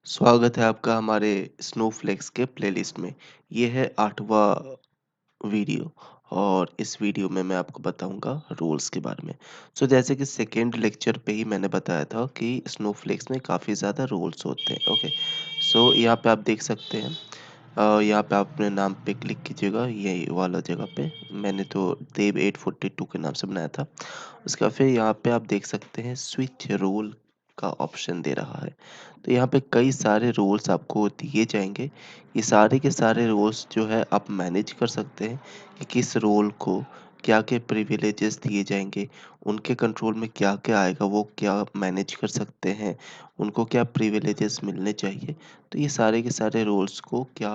स्वागत है आपका हमारे स्नोफ्लेक्स के प्लेलिस्ट में। ये है 8वां वीडियो और इस वीडियो में मैं आपको बताऊंगा रूल्स के बारे में। जैसे कि सेकेंड लेक्चर पे ही मैंने बताया था कि स्नोफ्लेक्स में काफ़ी ज़्यादा रूल्स होते हैं। ओके, यहाँ पे आप देख सकते हैं। यहाँ पे आप अपने नाम पे क्लिक कीजिएगा, ये वाला जगह पे। मैंने तो देव 842 के नाम से बनाया था। उसके बाद फिर यहाँ पे आप देख सकते हैं स्विच रोल का ऑप्शन दे रहा है। तो यहाँ पे कई सारे रोल्स आपको दिए जाएंगे। ये सारे के सारे रोल्स जो है आप मैनेज कर सकते हैं कि किस रोल को क्या क्या प्रिविलेजेस दिए जाएंगे, उनके कंट्रोल में क्या क्या आएगा, वो क्या मैनेज कर सकते हैं, उनको क्या प्रिविलेजेस मिलने चाहिए। तो ये सारे के सारे रोल्स को क्या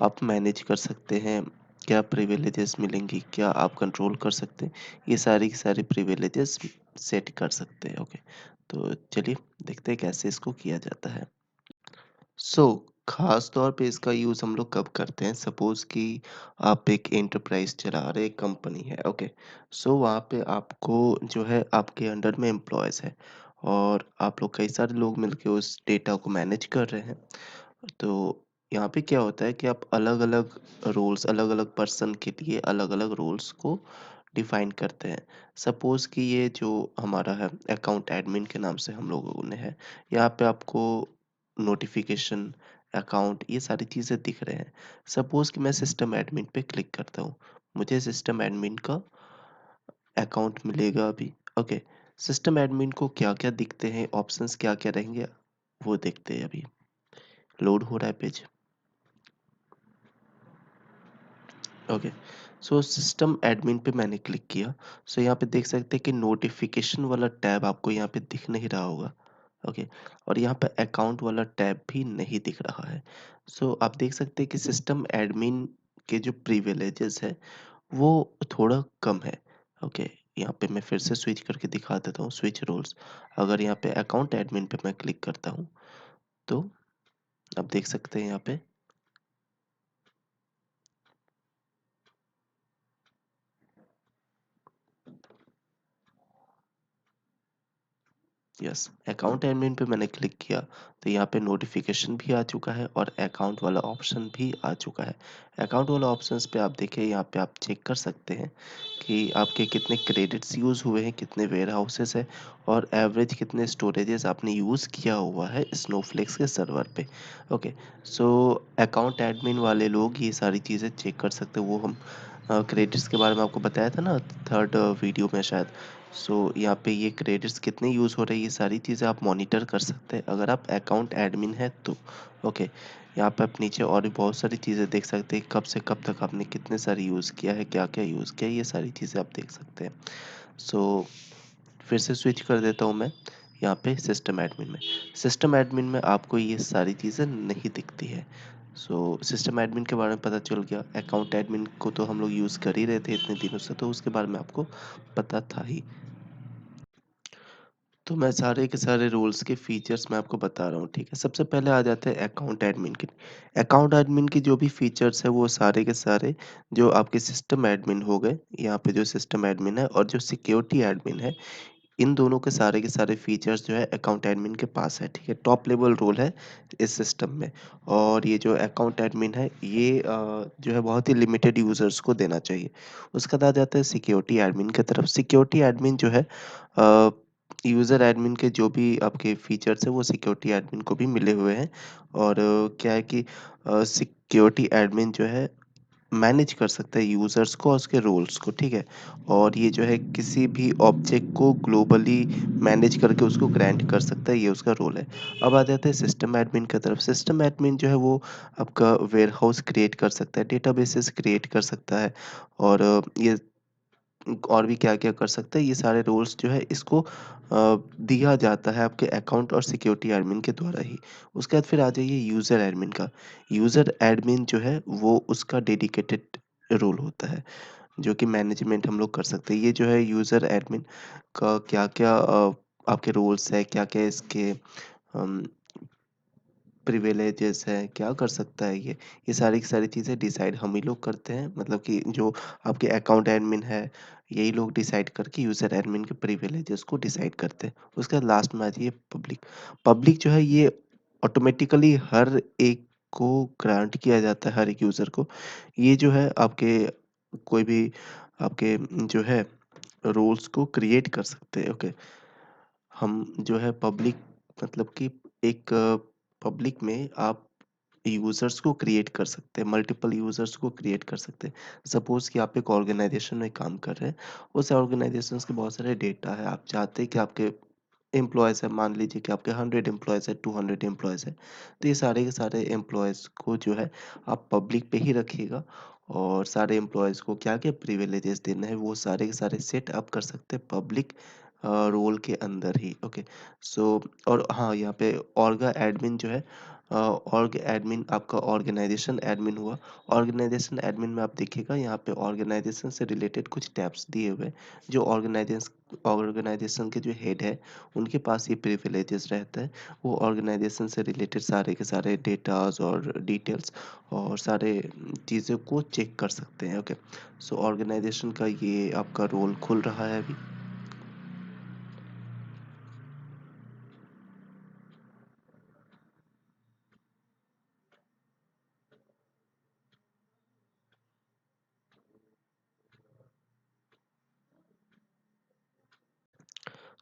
आप मैनेज कर सकते हैं, क्या प्रिविलेजेस मिलेंगी, क्या आप कंट्रोल कर सकते हैं, ये सारी की सारी प्रिविलेजेस सेट कर सकते हैं। ओके, तो चलिए देखते हैं कैसे इसको किया जाता है। सो खास तौर पे इसका यूज़ हम लोग कब करते हैं? सपोज़ कि आप एक एंटरप्राइज़ चला रहे, एक कंपनी है। ओके, वहाँ पे आपको जो है आपके अंडर में एम्प्लॉयज़ है और आप लोग कई सारे लोग मिलके उस डेटा को मैनेज कर रहे हैं। तो यहाँ पे क्या होता है कि आप अलग-अलग रोल्स, अलग-अलग पर्सन के लिए अलग-अलग रोल्स को डिफाइन करते हैं। सपोज़ कि ये जो हमारा है अकाउंट एडमिन के नाम से हम लोगों ने है, यहाँ पे आपको नोटिफ़िकेशन, अकाउंट ये सारी चीज़ें दिख रहे हैं। सपोज़ कि मैं सिस्टम एडमिन पे क्लिक करता हूँ, मुझे सिस्टम एडमिन का अकाउंट मिलेगा अभी। ओके, सिस्टम एडमिन को क्या-क्या दिखते हैं, ऑप्शंस क्या-क्या रहेंगे, वो देखते हैं अभी। लोड हो रहा है पेज। ओके, सिस्टम एडमिन पे मैंने क्लिक किया। यहाँ पे देख सकते हैं कि नोटिफिकेशन वाला टैब आपको यहाँ पे दिख नहीं रहा होगा। ओके, और यहाँ पे अकाउंट वाला टैब भी नहीं दिख रहा है। आप देख सकते हैं कि सिस्टम एडमिन के जो प्रिविलेजेस है वो थोड़ा कम है। ओके, यहाँ पे मैं फिर से स्विच करके दिखा देता हूँ स्विच रोल्स। अगर यहाँ पे अकाउंट एडमिन पे मैं क्लिक करता हूँ तो आप देख सकते हैं यहाँ पे यस, अकाउंट एडमिन पे मैंने क्लिक किया तो यहाँ पे नोटिफिकेशन भी आ चुका है और अकाउंट वाला ऑप्शन भी आ चुका है। अकाउंट वाला ऑप्शंस पे आप देखिए, यहाँ पे आप चेक कर सकते हैं कि आपके कितने क्रेडिट्स यूज़ हुए हैं, कितने वेयर हाउसेस है और एवरेज कितने स्टोरेजेस आपने यूज़ किया हुआ है स्नोफ्लेक्स के सर्वर पे। ओके, अकाउंट एडमिन वाले लोग ये सारी चीज़ें चेक कर सकते हैं। वो हम क्रेडिट्स के बारे में आपको बताया था ना थर्ड वीडियो में शायद। यहाँ पे ये क्रेडिट्स कितने यूज़ हो रहे हैं, ये सारी चीज़ें आप मॉनिटर कर सकते हैं अगर आप अकाउंट एडमिन है तो। ओके, यहाँ पे आप नीचे और भी बहुत सारी चीज़ें देख सकते हैं, कब से कब तक आपने कितने सारे यूज़ किया है, क्या क्या यूज़ किया है, ये सारी चीज़ें आप देख सकते हैं। सो फिर से स्विच कर देता हूँ मैं यहाँ पे सिस्टम एडमिन में। सिस्टम एडमिन में आपको ये सारी चीज़ें नहीं दिखती है। सिस्टम एडमिन के बारे में पता चल गया। अकाउंट एडमिन को तो हम लोग यूज़ कर ही रहे थे इतने दिनों से, तो उसके बारे में आपको पता था ही। तो मैं सारे के सारे रोल्स के फीचर्स मैं आपको बता रहा हूँ, ठीक है? सबसे पहले आ जाते हैं अकाउंट एडमिन के। अकाउंट एडमिन की जो भी फीचर्स है वो सारे के सारे जो आपके सिस्टम एडमिन हो गए, यहाँ पे जो सिस्टम एडमिन है और जो सिक्योरिटी एडमिन है, इन दोनों के सारे फीचर्स जो है अकाउंट एडमिन के पास है, ठीक है? टॉप लेवल रोल है इस सिस्टम में। और ये जो अकाउंट एडमिन है ये जो है बहुत ही लिमिटेड यूज़र्स को देना चाहिए। उसके बाद आ जाता है सिक्योरिटी एडमिन की तरफ। सिक्योरिटी एडमिन जो है यूज़र एडमिन के जो भी आपके फीचर्स हैं वो सिक्योरिटी एडमिन को भी मिले हुए हैं। और क्या है कि सिक्योरिटी एडमिन जो है मैनेज कर सकता है यूज़र्स को और उसके रोल्स को, ठीक है? और ये जो है किसी भी ऑब्जेक्ट को ग्लोबली मैनेज करके उसको ग्रांट कर सकता है, ये उसका रोल है। अब आ जाते हैं सिस्टम एडमिन की तरफ। सिस्टम एडमिन जो है वो आपका वेयरहाउस क्रिएट कर सकता है, डेटाबेसेस क्रिएट कर सकता है और ये और भी क्या-क्या कर सकता है, ये सारे रोल्स जो है इसको दिया जाता है आपके अकाउंट और सिक्योरिटी एडमिन के द्वारा ही। उसके बाद फिर आ जाइए यूज़र एडमिन का। यूज़र एडमिन जो है वो उसका डेडिकेटेड रोल होता है, जो कि मैनेजमेंट हम लोग कर सकते हैं। ये जो है यूज़र एडमिन का क्या-क्या आपके रोल्स है, क्या-क्या इसके अम प्रिविलेजेस हैं, क्या कर सकता है ये? ये सारी की सारी चीज़ें डिसाइड हम ही लोग करते हैं, मतलब कि जो आपके अकाउंट एडमिन है, यही लोग डिसाइड करके यूज़र एडमिन के प्रिविलेजेस को डिसाइड करते हैं। उसके बाद लास्ट में आ जाइए पब्लिक। पब्लिक जो है ये ऑटोमेटिकली हर एक को ग्रांट किया जाता है, हर एक यूज़र को। ये जो है आपके कोई भी आपके जो है रोल्स को क्रिएट कर सकते हैं, ओके। हम जो है पब्लिक मतलब कि एक पब्लिक में आप यूज़र्स को क्रिएट कर सकते हैं, मल्टीपल यूज़र्स को क्रिएट कर सकते हैं। सपोज़ कि आप एक ऑर्गेनाइज़ेशन में काम कर रहे हैं, उस ऑर्गेनाइज़ेशंस के बहुत सारे डेटा है, आप चाहते हैं कि आपके एम्प्लॉइज़ हैं, मान लीजिए कि आपके 100 एम्प्लॉइज़ हैं, 200 एम्प्लॉइज़ हैं, तो ये सारे के सारे एम्प्लॉइज़ को जो है आप पब्लिक पे ही रखिएगा और सारे एम्प्लॉइज़ को क्या-क्या प्रिविलेजेस देने हैं, वो सारे के सारे सेट आप कर सकते हैं पब्लिक रोल के अंदर ही, ओके। सो और हाँ, यहाँ पे ऑर्गा एडमिन जो है ऑर्ग एडमिन आपका ऑर्गेनाइज़ेशन एडमिन हुआ। ऑर्गेनाइज़ेशन एडमिन में आप देखिएगा यहाँ पे ऑर्गेनाइज़ेशन से रिलेटेड कुछ टैब्स दिए हुए हैं, जो ऑर्गेनाइज़ेशन के जो हेड है, उनके पास ये प्रिविलेजेस रहते हैं। वो ऑर्गेनाइज़ेशन से रिलेटेड सारे के सारे डेटाज़ और डिटेल्स और सारे चीज़ों को चेक कर सकते हैं, ओके। सो ऑर्गेनाइज़ेशन का ये आपका रोल खुल रहा है अभी।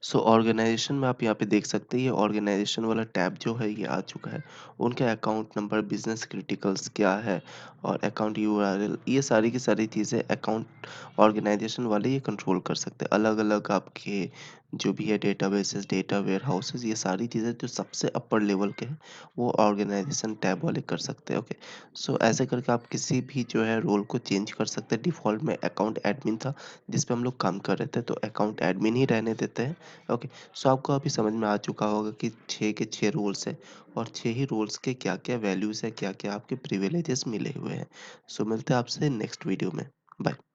सो ऑर्गेनाइजेशन में आप यहाँ पे देख सकते हैं ये ऑर्गेनाइजेशन वाला टैब जो है ये आ चुका है। उनका अकाउंट नंबर, बिज़नेस क्रिटिकल्स क्या है और अकाउंट यूआरएल, ये सारी की सारी चीज़ें अकाउंट ऑर्गेनाइजेशन वाले ये कंट्रोल कर सकते हैं। अलग-अलग आपके जो भी है डेटाबेसेस, डेटा वेयरहाउसेस, ये सारी चीज़ें जो सबसे अपर लेवल के हैं, वो ऑर्गेनाइजेशन टैब वाले कर सकते हैं, ओके। सो ऐसे करके आप किसी भी जो है रोल को चेंज कर सकते हैं। डिफ़ॉल्ट में अकाउंट एडमिन था, जिस पे हम लोग काम कर रहे थे, तो अकाउंट एडमिन ही रहने देते हैं। ओके, सो आपको अभी समझ में आ चुका होगा कि 6 के 6 रूल्स हैं और 6 ही रूल्स के क्या-क्या वैल्यूज़ हैं, क्या-क्या आपके प्रिविलेजेस मिले हुए हैं। सो मिलते हैं आपसे नेक्स्ट वीडियो में। बाय।